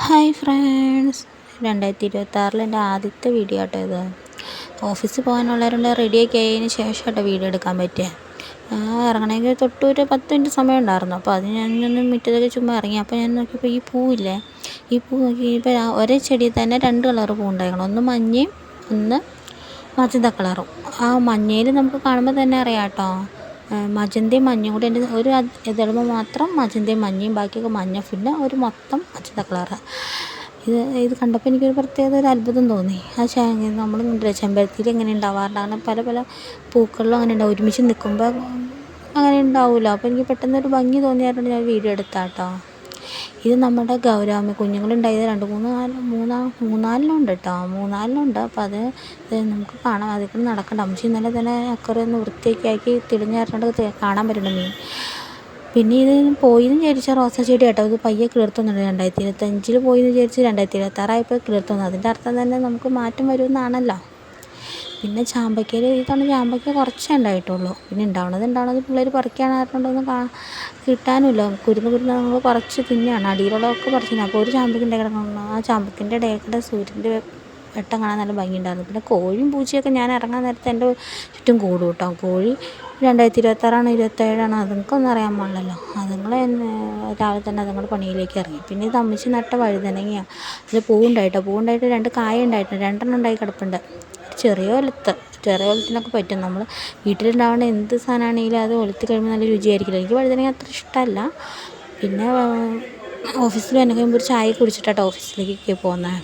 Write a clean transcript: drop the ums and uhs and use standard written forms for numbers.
Hi friends, 2026 എൻ്റെ ആദ്യത്തെ video ആട്ടോ ഇത്. ഓഫീസിൽ പോകാനുള്ളവരുണ്ട്, റെഡിയൊക്കെ ആയതിന് ശേഷം ആട്ടോ വീഡിയോ എടുക്കാൻ പറ്റിയ. ഇറങ്ങണമെങ്കിൽ തൊട്ടൊരു 10 മിനിറ്റ് സമയം ഉണ്ടായിരുന്നു. അപ്പോൾ അത് ഞാനൊന്ന് മുറ്റത്തൊക്കെ ചുമ്മാ ഇറങ്ങി. അപ്പോൾ ഞാൻ നോക്കിയപ്പോൾ ഈ പൂവില്ലേ, ഈ പൂ നോക്കിയപ്പോൾ ഒരേ ചെടിയിൽ തന്നെ 2 കളർ പൂ ഉണ്ടായിരുന്നു. ഒന്ന് മഞ്ഞയും ഒന്ന് മജന്ത കളറും. ആ മഞ്ഞയിൽ നമുക്ക് കാണുമ്പോൾ തന്നെ അറിയാം കേട്ടോ, മജന്തയും മഞ്ഞയും കൂടി എൻ്റെ ഒരു ഇതളുമ്പോൾ മാത്രം മജന്തയും മഞ്ഞയും, ബാക്കിയൊക്കെ മഞ്ഞ, പിന്നെ ഒരു മൊത്തം മജന്ത കളറ്. ഇത് കണ്ടപ്പോൾ എനിക്കൊരു പ്രത്യേകത ഒരു അത്ഭുതം തോന്നി. നമ്മൾ ചെമ്പരത്തിയിൽ എങ്ങനെ ഉണ്ടാവാറുണ്ട്, അങ്ങനെ പല പല പൂക്കളിലും അങ്ങനെ ഉണ്ടാവും, ഒരുമിച്ച് നിൽക്കുമ്പോൾ അങ്ങനെ ഉണ്ടാവില്ല. അപ്പോൾ എനിക്ക് പെട്ടെന്നൊരു ഭംഗി തോന്നിയായിരുന്നു ഞാൻ വീഡിയോ എടുത്താട്ടോ. ഇത് നമ്മുടെ ഗൗരാമി കുഞ്ഞുങ്ങളുണ്ടായത് 3-4 കേട്ടോ, 3-4. അപ്പോൾ അത് നമുക്ക് കാണാം. അതിൽ നടക്കണ്ട. അമ്മച്ചി ഇന്നലെ തന്നെ അക്കറെ ഒന്ന് വൃത്തിയൊക്കെ ആക്കി തെളിഞ്ഞാറിനോട് കാണാൻ പറ്റുന്ന മീൻ. പിന്നെ ഇത് പോയിന്ന് വിചാരിച്ച റോസാ ചെടി കേട്ടോ, ഇത് പയ്യെ കിളിർത്തുന്നുണ്ട്. 2025 പോയിന്ന് വിചാരിച്ച് 2026 കിളിർത്തുന്നു. അതിൻ്റെ അർത്ഥം തന്നെ നമുക്ക് മാറ്റം വരുമെന്നാണല്ലോ. പിന്നെ ചാമ്പയ്ക്കയിൽ ഈ തവണ ചാമ്പയ്ക്ക കുറച്ചേ ഉണ്ടായിട്ടുള്ളൂ. പിന്നെ ഉണ്ടാവണത് പിള്ളേർ പറിക്കാനായിട്ടുണ്ടോന്ന് കിട്ടാനുമില്ല. കുരുന്ന് നമ്മൾ പറിച്ച് തിന്നെയാണ്, അടിയിലുള്ളതൊക്കെ പറിച്ചു. അപ്പോൾ ഒരു ചാമ്പയ്ക്കിൻ്റെ കിടക്കണം. ആ ചാമ്പയ്ക്കിൻ്റെ ഇടയ്ക്കിടെ സൂര്യൻ്റെ വെട്ടം കാണാൻ നല്ല ഭംഗിയുണ്ടായിരുന്നു. പിന്നെ കോഴിയും പൂച്ചയൊക്കെ ഞാൻ ഇറങ്ങാൻ നേരത്തെ എൻ്റെ ചുറ്റും കൂടും കേട്ടോ. കോഴി 2026 27 അതുങ്ങൾക്കൊന്നും അറിയാൻ പാടില്ലല്ലോ. അതുങ്ങൾ രാവിലെ തന്നെ അതുങ്ങൾ പണിയിലേക്ക് ഇറങ്ങി. പിന്നെ ഇത് അമ്മച്ചി നട്ട വഴുതനങ്ങയാണ്. അതിൽ പൂവുണ്ടായിട്ട് 2 കായ ഉണ്ടായിട്ടുണ്ട്, 2 ഉണ്ടായി കിടപ്പുണ്ട്. ചെറിയ ഒലത്തിനൊക്കെ പറ്റും. നമ്മൾ വീട്ടിലുണ്ടാവുന്ന എന്ത് സാധനമാണെങ്കിലും അത് ഒലത്തി കഴിയുമ്പോൾ നല്ല രുചിയായിരിക്കില്ല. എനിക്ക് വഴുതനങ്ങ അത്ര ഇഷ്ടമല്ല. പിന്നെ ഓഫീസിൽ വന്നു കഴിയുമ്പോൾ ഒരു ചായ കുടിച്ചിട്ടാട്ടോ ഓഫീസിലേക്ക് പോകുന്നത്.